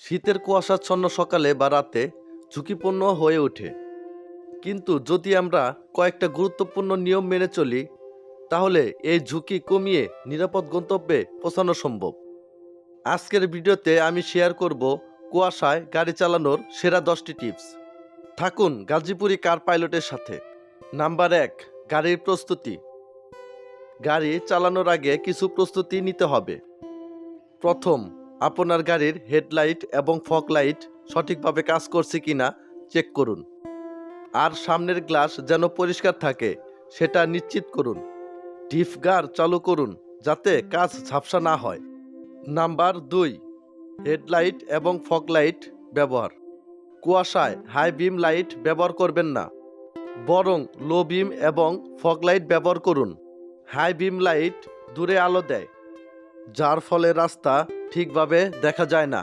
শীতের কুয়াশাচ্ছন্ন সকালে বা রাতে ঝুঁকিপূর্ণ হয়ে ওঠে। কিন্তু যদি আমরা কয়েকটা গুরুত্বপূর্ণ নিয়ম মেনে চলি, তাহলে এই ঝুঁকি কমিয়ে নিরাপদ গন্তব্যে পৌঁছানো সম্ভব। আজকের ভিডিওতে আমি শেয়ার করব কুয়াশায় গাড়ি চালানোর সেরা 10টি টিপস। থাকুন গাজীপুরি কার পাইলটের সাথে। নাম্বার 1, গাড়ির প্রস্তুতি। গাড়ি চালানোর আগে কিছু প্রস্তুতি নিতে হবে। প্রথম, আপনার গাড়ির হেডলাইট এবং ফগ লাইট সঠিকভাবে কাজ করছে কিনা চেক করুন। আর সামনের গ্লাস যেন পরিষ্কার থাকে সেটা নিশ্চিত করুন। ডিফগার চালু করুন যাতে কাজ ঝাপসা না হয়। নাম্বার 2, হেডলাইট এবং ফগ লাইট ব্যবহার। কুয়াশায় হাই বিম লাইট ব্যবহার করবেন না, বরং লো বিম এবং ফগ লাইট ব্যবহার করুন। হাই বিম লাইট দূরে আলো দেয়, যার ফলে রাস্তা ঠিকভাবে দেখা যায় না।